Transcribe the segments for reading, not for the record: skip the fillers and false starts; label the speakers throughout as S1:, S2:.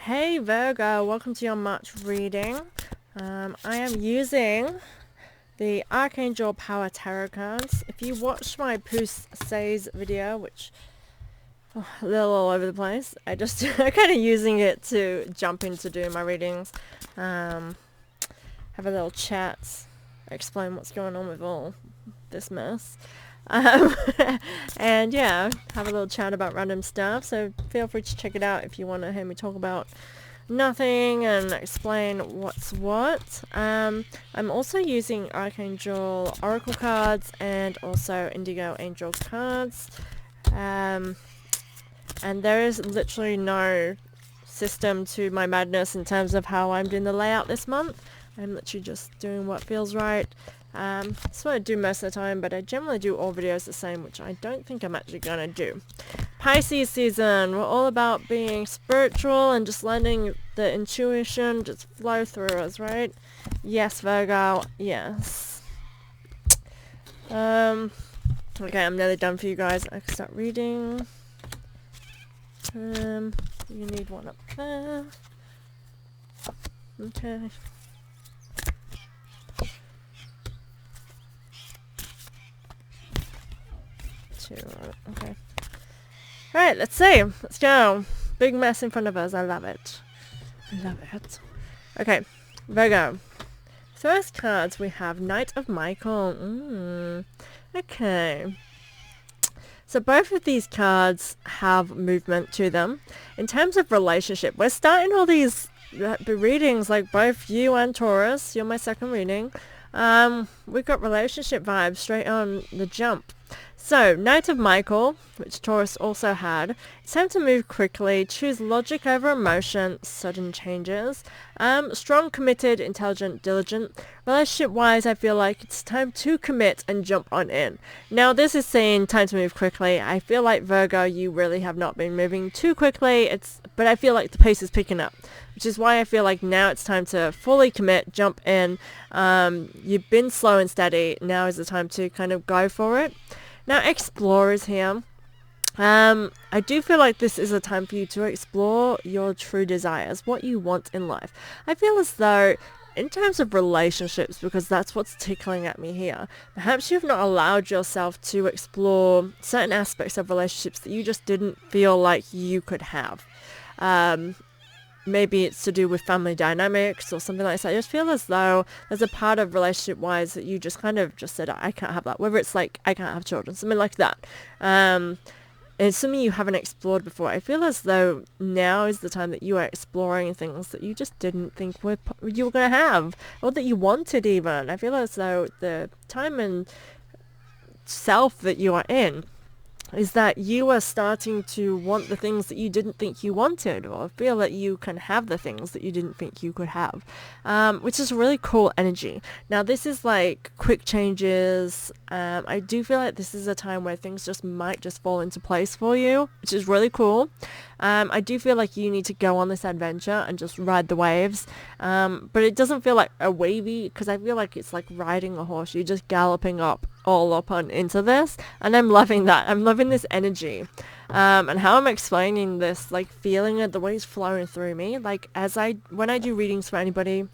S1: Hey Virgo, welcome to your March reading. I am using the Archangel Power Tarot cards. If you watched my Poos Says video, which a little all over the place, I'm kind of using it to jump into doing my readings. Have a little chat, explain what's going on with all this mess. Um, and yeah, have a little chat about random stuff, so feel free to check it out if you want to hear me talk about nothing and explain what's what. I'm also using Archangel Oracle cards and also Indigo Angel cards. And there is literally no system to my madness in terms of how I'm doing the layout this month. I'm literally just doing what feels right. That's what I do most of the time, but I generally do all videos the same, which I don't think I'm actually gonna do. Pisces season, we're all about being spiritual and just letting the intuition just flow through us, right? Yes, Virgo, yes. Okay, I'm nearly done for you guys. I can start reading. You need one up there. Okay. Okay. Alright, let's see. Let's go. Big mess in front of us. I love it. I love it. Okay, Virgo. First cards we have Knight of Michael. Okay. So both of these cards have movement to them. In terms of relationship, we're starting all these readings, like both you and Taurus. You're my second reading. We've got relationship vibes straight on the jump. So, Knight of Michael, which Taurus also had, it's time to move quickly, choose logic over emotion, sudden changes. Strong, committed, intelligent, diligent. Relationship-wise, I feel like it's time to commit and jump on in. Now, this is saying time to move quickly. I feel like, Virgo, you really have not been moving too quickly, but I feel like the pace is picking up, which is why I feel like now it's time to fully commit, jump in. You've been slow and steady. Now is the time to kind of go for it. Now, Explorers here. I do feel like this is a time for you to explore your true desires, what you want in life. I feel as though, in terms of relationships, because that's what's tickling at me here, perhaps you've not allowed yourself to explore certain aspects of relationships that you just didn't feel like you could have. Maybe it's to do with family dynamics or something like that. I just feel as though there's a part of relationship-wise that you just kind of just said, I can't have that. Whether it's like, I can't have children, something like that. It's something you haven't explored before. I feel as though now is the time that you are exploring things that you just didn't think you were going to have, or that you wanted even. I feel as though the time and self that you are in is that you are starting to want the things that you didn't think you wanted, or feel that you can have the things that you didn't think you could have, which is really cool energy. Now, this is like quick changes. I do feel like this is a time where things might just fall into place for you, which is really cool. I do feel like you need to go on this adventure and just ride the waves, but it doesn't feel like a wavy, because I feel like it's like riding a horse. You're just galloping all up on into this, and I'm loving that. I'm loving this energy, and how I'm explaining this, like feeling it, the way it's flowing through me. Like when I do readings for anybody,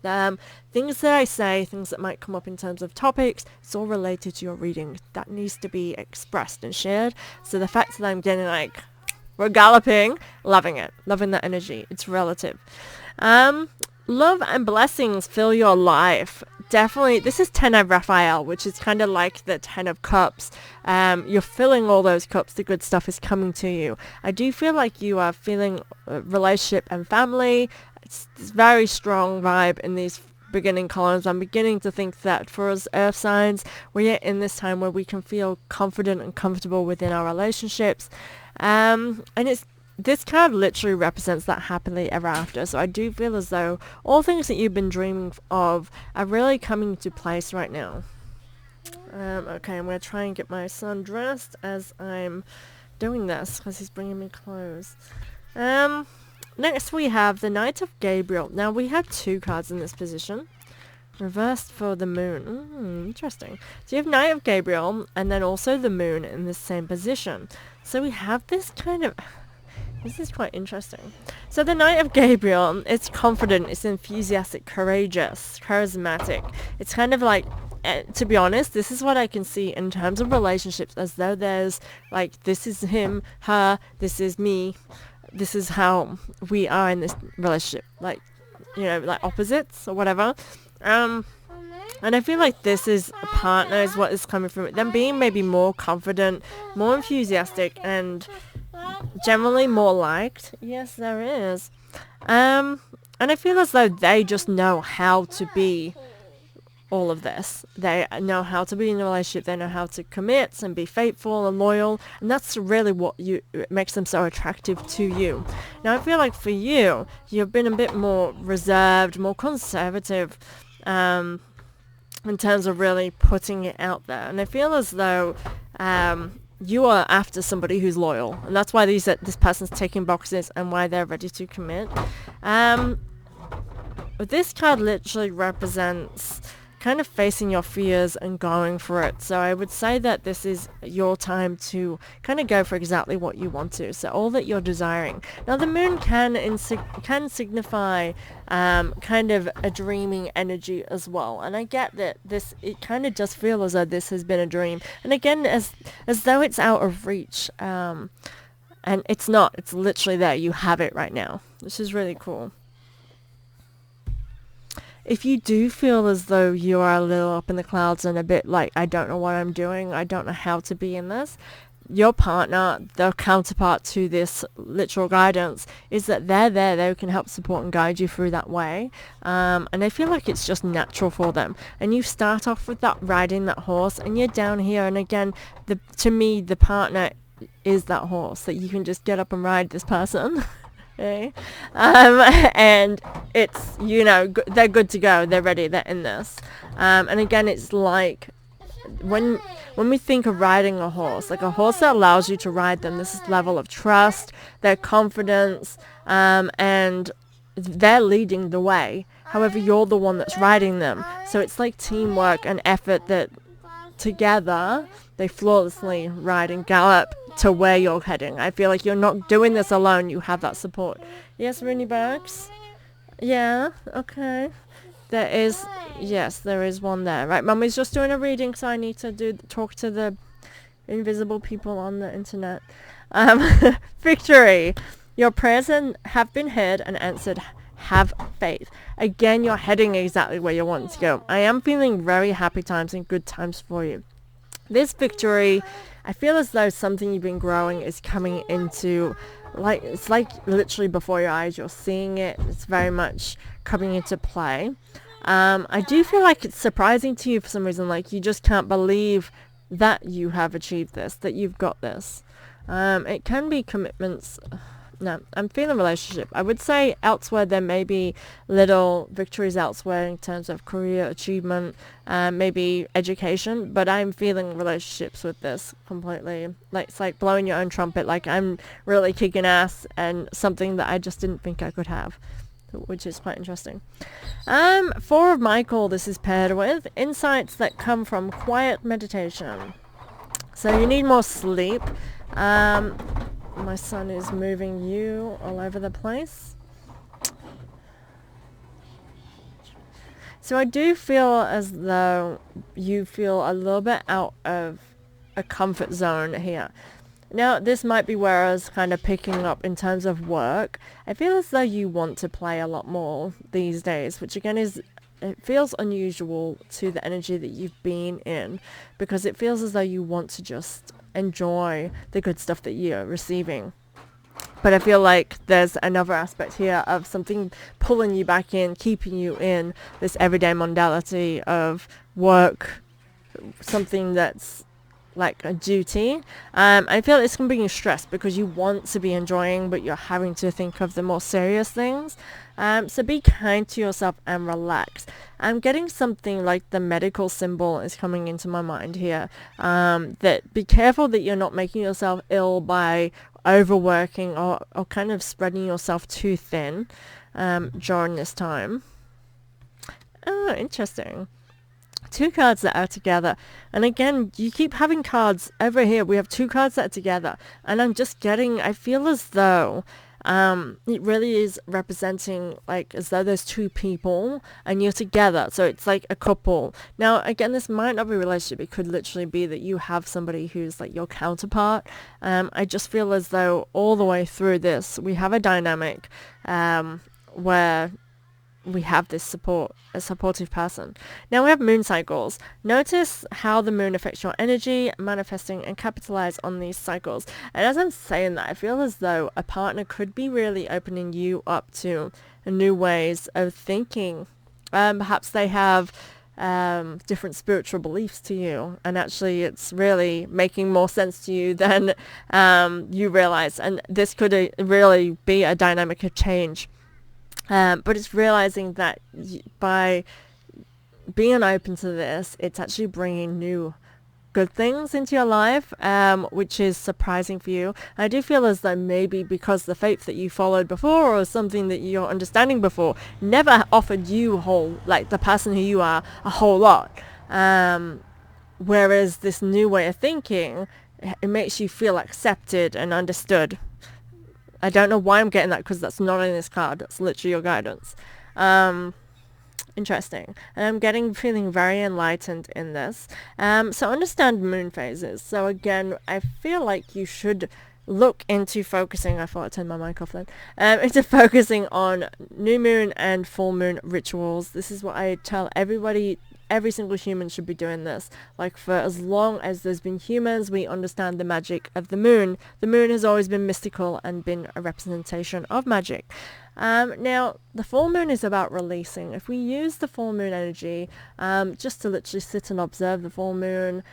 S1: things that I say, things that might come up in terms of topics, it's all related to your reading. That needs to be expressed and shared. So the fact that I'm getting like, we're galloping, loving it, loving that energy. It's relative. Love and blessings fill your life. Definitely, this is 10 of Raphael, which is kind of like the 10 of Cups. You're filling all those cups. The good stuff is coming to you. I do feel like you are feeling relationship and family. It's very strong vibe in these beginning columns. I'm beginning to think that for us earth signs, we're in this time where we can feel confident and comfortable within our relationships. And this card literally represents that happily ever after. So I do feel as though all things that you've been dreaming of are really coming to place right now. Okay, I'm going to try and get my son dressed as I'm doing this, because he's bringing me clothes. Next we have the Knight of Gabriel. Now we have two cards in this position. Reversed for the moon. Interesting. So you have Knight of Gabriel and then also the moon in the same position. So we have this kind of... This is quite interesting. So the Knight of Gabriel, it's confident, it's enthusiastic, courageous, charismatic. It's kind of like, to be honest, this is what I can see in terms of relationships, as though there's like, this is him, her, this is me, this is how we are in this relationship. Like, you know, like opposites or whatever. And I feel like this is a partner is what is coming from it. Them being maybe more confident, more enthusiastic, and generally more liked. Yes, there is. And I feel as though they just know how to be all of this. They know how to be in a relationship. They know how to commit and be faithful and loyal. And that's really what makes them so attractive to you. Now, I feel like for you, you've been a bit more reserved, more conservative, in terms of really putting it out there. And I feel as though you are after somebody who's loyal. And that's why this person's taking boxes and why they're ready to commit. This card literally represents kind of facing your fears and going for it. So I would say that this is your time to kind of go for exactly what you want to. So all that you're desiring. Now the moon can signify kind of a dreaming energy as well. And I get that it kind of does feel as though this has been a dream. And again, as though it's out of reach. And it's not. It's literally there. You have it right now. This is really cool. If you do feel as though you are a little up in the clouds and a bit like, I don't know what I'm doing, I don't know how to be in this, your partner, the counterpart to this literal guidance, is that they're there, they can help support and guide you through that way. And I feel like it's just natural for them. And you start off with that riding that horse and you're down here. And again, to me, the partner is that horse that you can just get up and ride this person. Okay. And it's, you know, they're good to go. They're ready. They're in this. And again, it's like when we think of riding a horse, like a horse that allows you to ride them, this is level of trust, their confidence, and they're leading the way. However, you're the one that's riding them. So it's like teamwork and effort that together they flawlessly ride and gallop to where you're heading. I feel like you're not doing this alone. You have that support. Yes, Rooney Barracks? Yeah, okay. There is one there. Right, Mummy's just doing a reading, so I need to talk to the invisible people on the internet. Victory. Your prayers have been heard and answered. Have faith. Again, you're heading exactly where you want to go. I am feeling very happy times and good times for you. This victory, I feel as though something you've been growing is coming into, like, it's like literally before your eyes. You're seeing it. It's very much coming into play. I do feel like it's surprising to you for some reason. Like, you just can't believe that you have achieved this, that you've got this. It can be commitments. No, I'm feeling relationship. I would say elsewhere there may be little victories elsewhere in terms of career achievement, maybe education, but I'm feeling relationships with this completely. Like, it's like blowing your own trumpet, like I'm really kicking ass, and something that I just didn't think I could have, which is quite interesting. 4 of Michael, this is paired with insights that come from quiet meditation. So you need more sleep. My son is moving you all over the place. So I do feel as though you feel a little bit out of a comfort zone here. Now, this might be where I was kind of picking up in terms of work. I feel as though you want to play a lot more these days, which again it feels unusual to the energy that you've been in, because it feels as though you want to just enjoy the good stuff that you're receiving. But I feel like there's another aspect here of something pulling you back in, keeping you in this everyday modality of work, something that's like a duty. I feel it's going to bring you stress because you want to be enjoying, but you're having to think of the more serious things. So be kind to yourself and relax. I'm getting something like the medical symbol is coming into my mind here. That be careful that you're not making yourself ill by overworking or kind of spreading yourself too thin during this time. Oh, interesting. two cards that are together. And again, you keep having cards over here. We have two cards that are together, and I'm just getting, I feel as though it really is representing like as though there's two people and you're together, so it's like a couple. Now again, this might not be a relationship. It could literally be that you have somebody who's like your counterpart. I just feel as though all the way through this we have a dynamic where we have this support, a supportive person. Now we have moon cycles. Notice how the moon affects your energy, manifesting, and capitalize on these cycles. And as I'm saying that, I feel as though a partner could be really opening you up to new ways of thinking. Perhaps they have different spiritual beliefs to you, and actually it's really making more sense to you than you realize. And this could really be a dynamic of change. But it's realizing that by being open to this, it's actually bringing new good things into your life, which is surprising for you. I do feel as though maybe because the faith that you followed before, or something that you're understanding before, never offered you like the person who you are, a whole lot. Whereas this new way of thinking, it makes you feel accepted and understood. I don't know why I'm getting that, because that's not in this card. That's literally your guidance. Interesting. And I'm feeling very enlightened in this. So understand moon phases. So again, I feel like you should look into focusing, I thought I turned my mic off then, into focusing on new moon and full moon rituals. This is what I tell everybody. Every single human should be doing this. Like, for as long as there's been humans, we understand the magic of the moon. The moon has always been mystical and been a representation of magic. Now, the full moon is about releasing. If we use the full moon energy, just to literally sit and observe the full moon,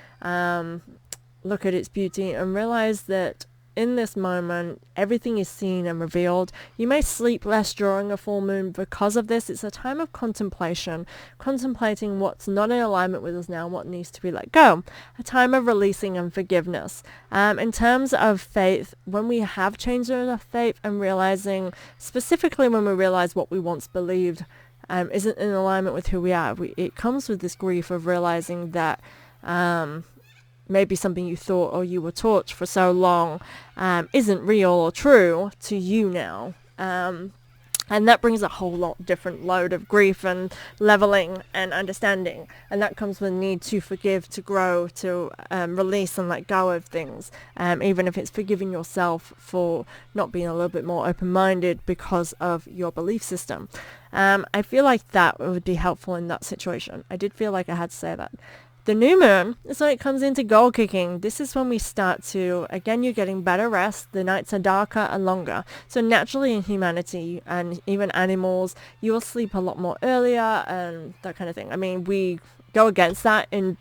S1: look at its beauty, and realize that in this moment, everything is seen and revealed. You may sleep less during a full moon because of this. It's a time of contemplation, contemplating what's not in alignment with us now, what needs to be let go. A time of releasing and forgiveness. In terms of faith, when we have changed enough faith and realizing, specifically when we realize what we once believed isn't in alignment with who we are, it comes with this grief of realizing that maybe something you thought or you were taught for so long isn't real or true to you now. And that brings a whole lot different load of grief and leveling and understanding. And that comes with the need to forgive, to grow, to release and let go of things. Even if it's forgiving yourself for not being a little bit more open-minded because of your belief system. I feel like that would be helpful in that situation. I did feel like I had to say that. The new moon is when it comes into goal kicking. This is when we start to, again, you're getting better rest. The nights are darker and longer. So naturally in humanity and even animals, you will sleep a lot more earlier and that kind of thing. I mean, we go against that in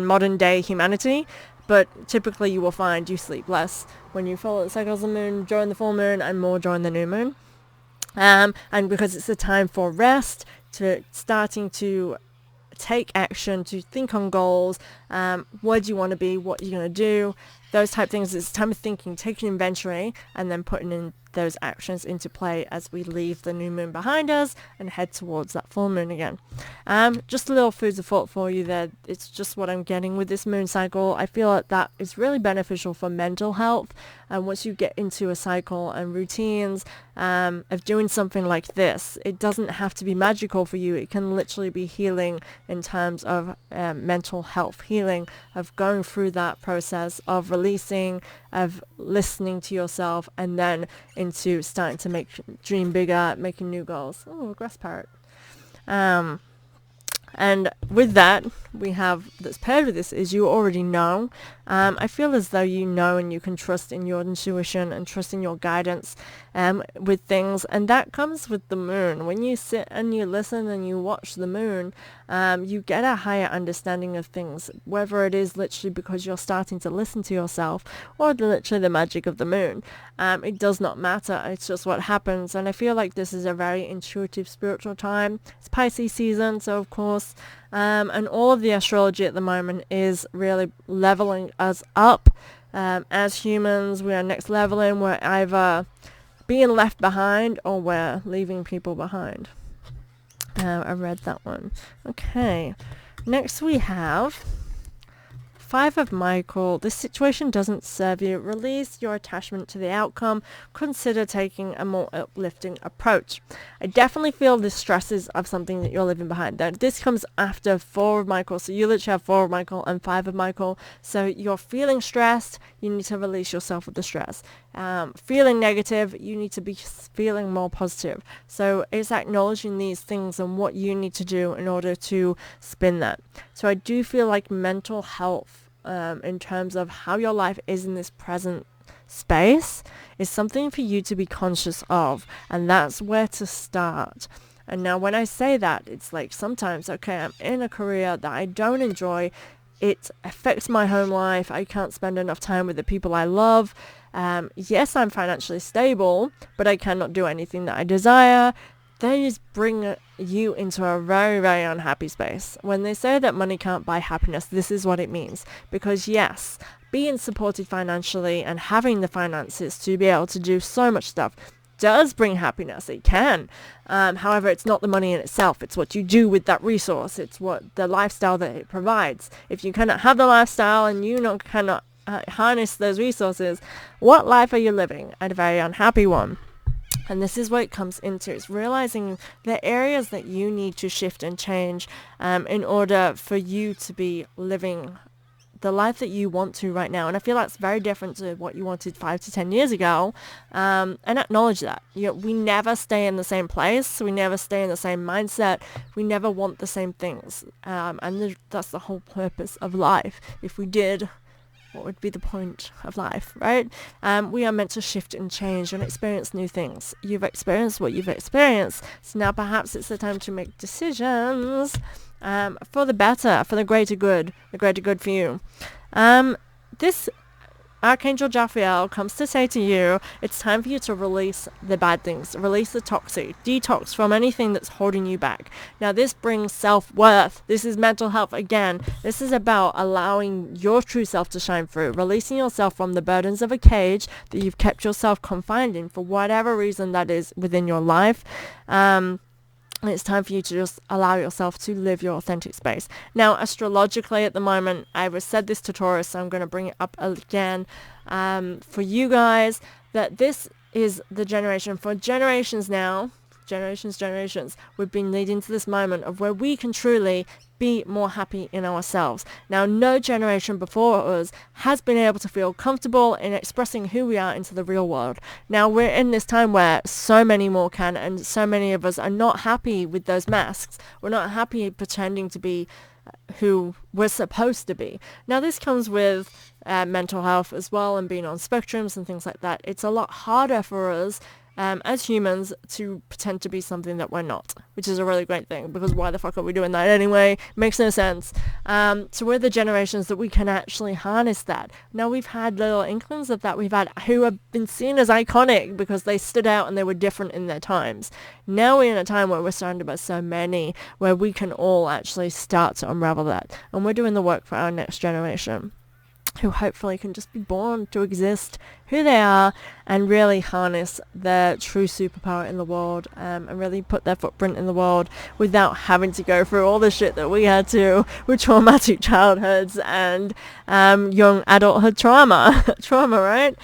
S1: modern day humanity, but typically you will find you sleep less when you follow the cycles of the moon during the full moon and more during the new moon. And because it's a time for rest, to starting to take action, to think on goals, where do you want to be, what you're going to do, those type of things. It's time of thinking, taking inventory, and then putting in those actions into play as we leave the new moon behind us and head towards that full moon again. Just a little food of thought for you there. It's just what I'm getting with this moon cycle. I feel like that is really beneficial for mental health. And once you get into a cycle and routines of doing something like this, it doesn't have to be magical for you. It can literally be healing in terms of mental health, healing of going through that process of releasing, of listening to yourself, and then into starting to dream bigger, making new goals. Oh, a grass parrot. And with that, we have, that's paired with this, is you already know. I feel as though you know and you can trust in your intuition and trust in your guidance with things. And that comes with the moon. When you sit and you listen and you watch the moon, you get a higher understanding of things, whether it is literally because you're starting to listen to yourself or literally the magic of the moon. It does not matter. It's just what happens. And I feel like this is a very intuitive spiritual time. It's Pisces season, so of course, and all of the astrology at the moment is really leveling us up. As humans, we are next leveling. We're either being left behind or we're leaving people behind. I read that one. Okay. Next we have Five of Michael. This situation doesn't serve you. Release your attachment to the outcome. Consider taking a more uplifting approach. I definitely feel the stresses of something that you're leaving behind. Now, this comes after Four of Michael. So you literally have Four of Michael and Five of Michael. So you're feeling stressed. You need to release yourself of the stress. Feeling negative, you need to be feeling more positive. So it's acknowledging these things and what you need to do in order to spin that. So I do feel like mental health, in terms of how your life is in this present space, is something for you to be conscious of, and that's where to start. And now when I say that, it's like sometimes, okay, I'm in a career that I don't enjoy. It affects my home life. I can't spend enough time with the people I love. Yes, I'm financially stable, but I cannot do anything that I desire. These bring you into a very, very unhappy space. When they say that money can't buy happiness, this is what it means. Because yes, being supported financially and having the finances to be able to do so much stuff does bring happiness. It can. However, it's not the money in itself. It's what you do with that resource. It's what the lifestyle that it provides. If you cannot have the lifestyle and you cannot harness those resources, what life are you living? A very unhappy one. And this is what it comes into. It's realizing the areas that you need to shift and change in order for you to be living the life that you want to right now. And I feel that's very different to what you wanted 5 to 10 years ago. And acknowledge that. We never stay in the same place. We never stay in the same mindset. We never want the same things. And that's the whole purpose of life. If we did, what would be the point of life, right? We are meant to shift and change and experience new things. You've experienced what you've experienced, so now perhaps it's the time to make decisions for the better, for the greater good for you. This Archangel Jophiel comes to say to you, it's time for you to release the bad things, release the toxic, detox from anything that's holding you back. Now this brings self-worth. This is mental health again. This is about allowing your true self to shine through, releasing yourself from the burdens of a cage that you've kept yourself confined in for whatever reason that is within your life. And it's time for you to just allow yourself to live your authentic space. Now, astrologically at the moment, I said this to Taurus, so I'm going to bring it up again for you guys, that this is the generation. For generations now, generations, we've been leading to this moment of where we can truly be more happy in ourselves. Now, no generation before us has been able to feel comfortable in expressing who we are into the real world. Now, we're in this time where so many more can, and so many of us are not happy with those masks. We're not happy pretending to be who we're supposed to be. Now, this comes with mental health as well, and being on spectrums and things like that. It's a lot harder for us as humans to pretend to be something that we're not, which is a really great thing, because why the fuck are we doing that anyway? Makes no sense. So we're the generations that we can actually harness that. Now, we've had little inklings of that. We've had who have been seen as iconic because they stood out and they were different in their times. Now we're in a time where we're surrounded by so many, where we can all actually start to unravel that, and we're doing the work for our next generation, who hopefully can just be born to exist who they are and really harness their true superpower in the world, and really put their footprint in the world without having to go through all the shit that we had to with traumatic childhoods and young adulthood trauma, right?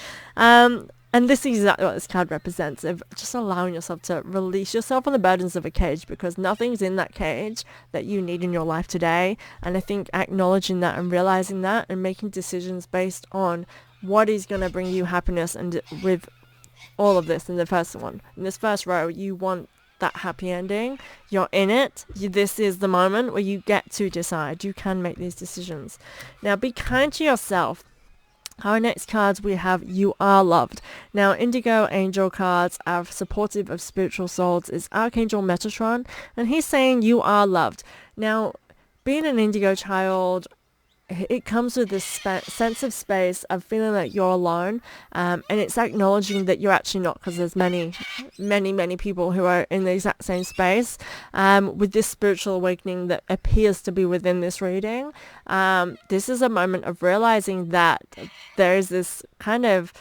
S1: And this is exactly what this card represents, of just allowing yourself to release yourself from the burdens of a cage, because nothing's in that cage that you need in your life today. And I think acknowledging that and realizing that and making decisions based on what is going to bring you happiness, and with all of this in the first one, in this first row, you want that happy ending. You're in it. This is the moment where you get to decide. You can make these decisions. Now, be kind to yourself. Our next cards, we have You Are Loved. Now, Indigo Angel cards are supportive of spiritual souls, is Archangel Metatron, and he's saying you are loved. Now, being an Indigo child, it comes with this sense of space of feeling like you're alone, and it's acknowledging that you're actually not, because there's many people who are in the exact same space with this spiritual awakening that appears to be within this reading. This is a moment of realizing that there is this kind of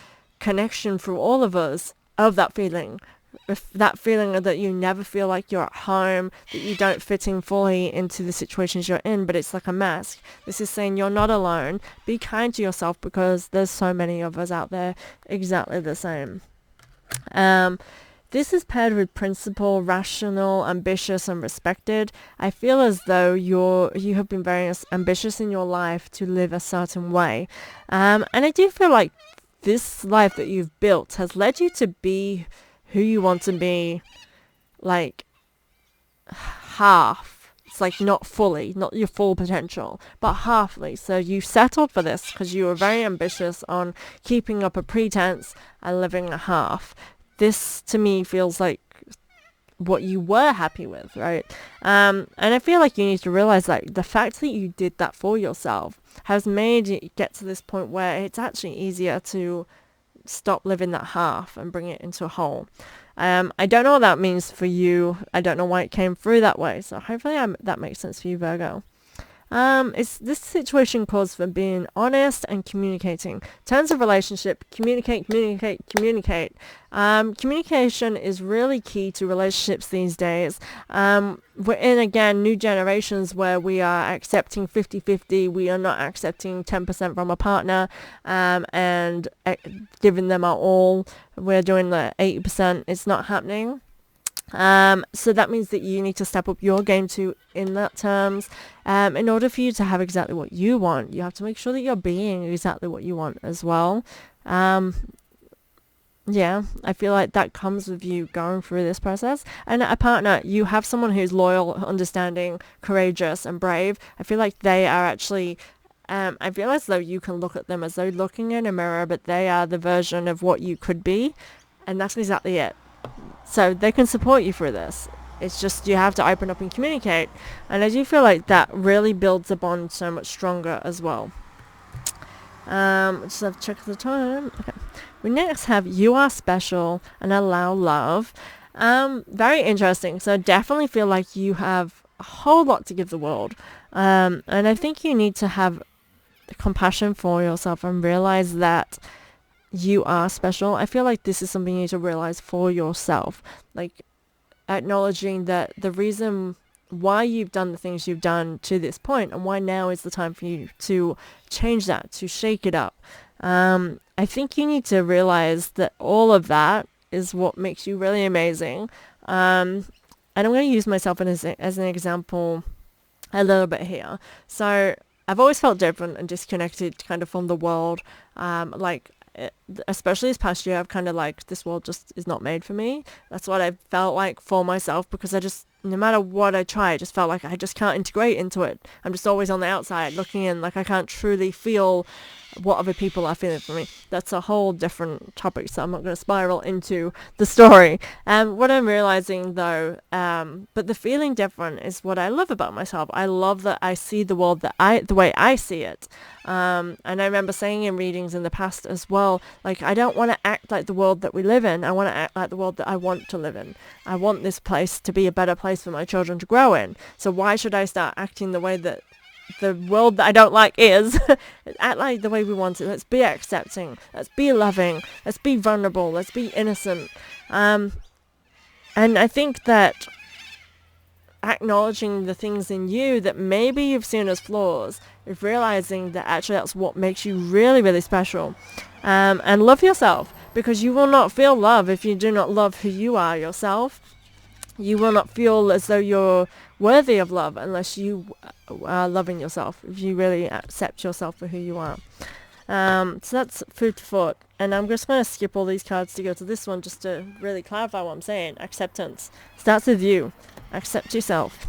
S1: connection through all of us of that feeling. If that feeling that you never feel like you're at home, that you don't fit in fully into the situations you're in, but it's like a mask. This is saying you're not alone. Be kind to yourself, because there's so many of us out there exactly the same. This is paired with principled, rational, ambitious, and respected. I feel as though you have been very ambitious in your life to live a certain way. And I do feel like this life that you've built has led you to be who you want to be, like half. It's like not fully, not your full potential, but halfly. So you settled for this because you were very ambitious on keeping up a pretense and living a half. This to me feels like what you were happy with, right? And I feel like you need to realize that the fact that you did that for yourself has made it get to this point where it's actually easier to stop living that half and bring it into a whole. I don't know what that means for you. I don't know why it came through that way. So hopefully that makes sense for you, Virgo. This situation calls for being honest and communicating. Terms of relationship, communicate. Communication is really key to relationships these days. We're in, again, new generations where we are accepting 50-50. We are not accepting 10% from a partner and giving them our all. We're doing the 80%. It's not happening. So that means that you need to step up your game too in that terms. In order for you to have exactly what you want, you have to make sure that you're being exactly what you want as well. Yeah, I feel like that comes with you going through this process. And a partner, you have someone who's loyal, understanding, courageous, and brave. I feel like they are actually... I feel as though you can look at them as though looking in a mirror, but they are the version of what you could be. And that's exactly it. So they can support you through this. It's just you have to open up and communicate. And I do feel like that really builds the bond so much stronger as well. Just have to check the time. Okay. We next have You Are Special and Allow Love. Very interesting. So definitely feel like you have a whole lot to give the world. And I think you need to have compassion for yourself and realize that you are special. I feel like this is something you need to realize for yourself. Like acknowledging that the reason why you've done the things you've done to this point and why now is the time for you to change that, to shake it up. I think you need to realize that all of that is what makes you really amazing. And I'm going to use myself as an example a little bit here. So I've always felt different and disconnected kind of from the world. Especially this past year, I've kind of like, this world just is not made for me. That's what I felt like for myself, because I just, no matter what I try, I just felt like I just can't integrate into it. I'm just always on the outside looking in, like I can't truly feel what other people are feeling for me. That's a whole different topic, so I'm not going to spiral into the story. What I'm realizing though, but the feeling different is what I love about myself. I love that I see the world the way I see it. And I remember saying in readings in the past as well, like I don't want to act like the world that we live in. I want to act like the world that I want to live in. I want this place to be a better place for my children to grow in. So why should I start acting the way that the world that I don't like is? Act like the way we want it. Let's be accepting. Let's be loving. Let's be vulnerable. Let's be innocent. And I think that acknowledging the things in you that maybe you've seen as flaws, is realizing that actually that's what makes you really, really special. And love yourself, because you will not feel love if you do not love who you are yourself. You will not feel as though you're worthy of love unless you are loving yourself, if you really accept yourself for who you are. So that's food for thought. And I'm just going to skip all these cards to go to this one just to really clarify what I'm saying. Acceptance starts with you. Accept yourself.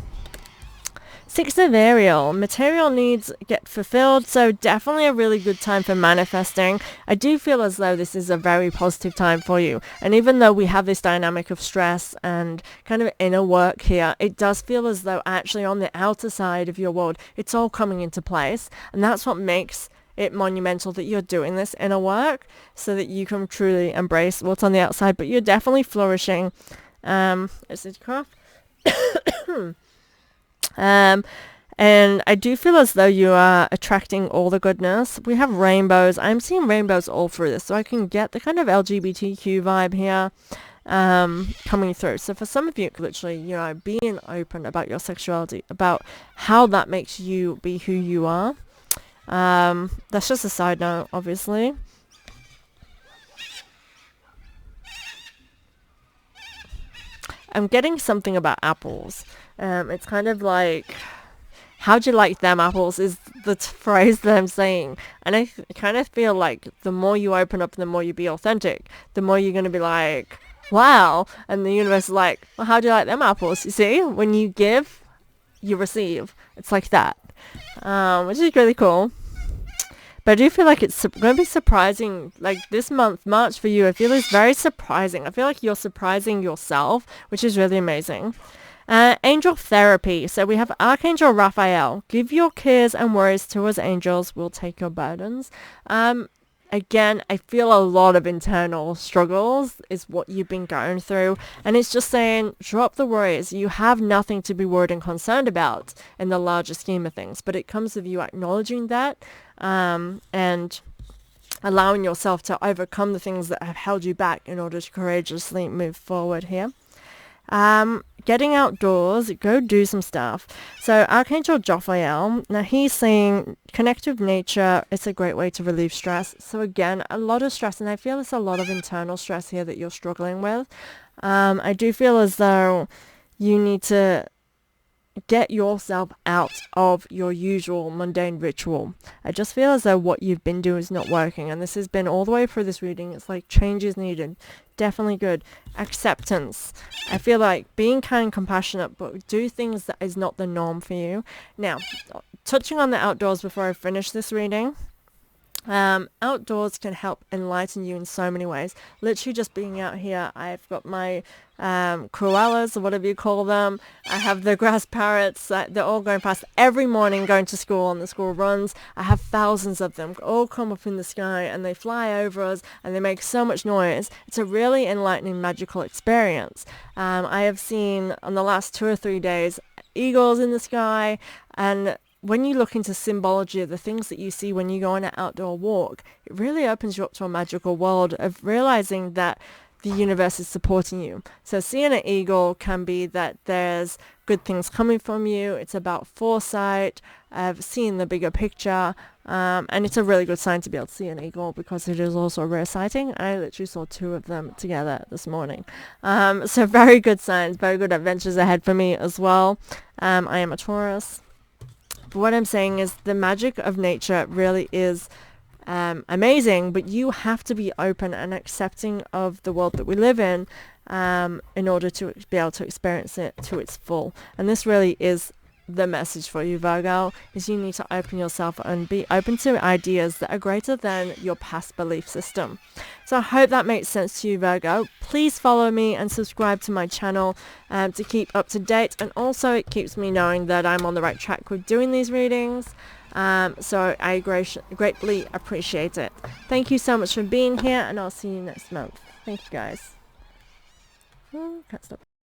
S1: Six of Ariel. Material needs get fulfilled, so definitely a really good time for manifesting. I do feel as though this is a very positive time for you. And even though we have this dynamic of stress and kind of inner work here, it does feel as though actually on the outer side of your world, it's all coming into place. And that's what makes it monumental that you're doing this inner work so that you can truly embrace what's on the outside. But you're definitely flourishing. Is it cough? And I do feel as though you are attracting all the goodness. We have rainbows. I'm seeing rainbows all through this, so I can get the kind of LGBTQ vibe here. coming through. So for some of you, literally, you know, being open about your sexuality, about how that makes you be who you are. That's just a side note, obviously. I'm getting something about apples. It's kind of like, how'd you like them apples is the phrase that I'm saying. And I kind of feel like the more you open up, the more you be authentic, the more you're going to be like, wow. And the universe is like, well, how do you like them apples? You see, when you give, you receive. It's like that, which is really cool. But I do feel like it's going to be surprising, like this month, March for you, I feel is very surprising. I feel like you're surprising yourself, which is really amazing. Angel therapy. So we have Archangel Raphael. Give your cares and worries to us angels. We'll take your burdens. Again, I feel a lot of internal struggles is what you've been going through. And it's just saying, drop the worries. You have nothing to be worried and concerned about in the larger scheme of things. But it comes with you acknowledging that and allowing yourself to overcome the things that have held you back in order to courageously move forward here. Getting outdoors, go do some stuff. So Archangel Jophiel, now he's saying connect with nature. It's a great way to relieve stress. So again, a lot of stress, and I feel it's a lot of internal stress here that you're struggling with. I do feel as though you need to get yourself out of your usual mundane ritual. I just feel as though what you've been doing is not working, and this has been all the way through this reading. It's like change is needed. Definitely good. Acceptance. I feel like being kind and compassionate, but do things that is not the norm for you. Now, touching on the outdoors before I finish this reading. Outdoors can help enlighten you in so many ways. Literally just being out here, I've got my koalas, or whatever you call them. I have the grass parrots. They're all going past every morning, going to school on the school runs. I have thousands of them all come up in the sky, and they fly over us, and they make so much noise. It's a really enlightening, magical experience. I have seen on the last 2 or 3 days eagles in the sky, and when you look into symbology of the things that you see when you go on an outdoor walk, it really opens you up to a magical world of realizing that the universe is supporting you. So seeing an eagle can be that there's good things coming from you. It's about foresight, of seeing the bigger picture, and it's a really good sign to be able to see an eagle because it is also a rare sighting. I literally saw 2 of them together this morning. So very good signs, very good adventures ahead for me as well. I am a Taurus. But what I'm saying is the magic of nature really is amazing, but you have to be open and accepting of the world that we live in order to be able to experience it to its full. And this really is the message for you, Virgo, is you need to open yourself and be open to ideas that are greater than your past belief system. So I hope that makes sense to you, Virgo. Please follow me and subscribe to my channel to keep up to date, and also it keeps me knowing that I'm on the right track with doing these readings. So I greatly appreciate it. Thank you so much for being here, and I'll see you next month. Thank you, guys. Can't stop.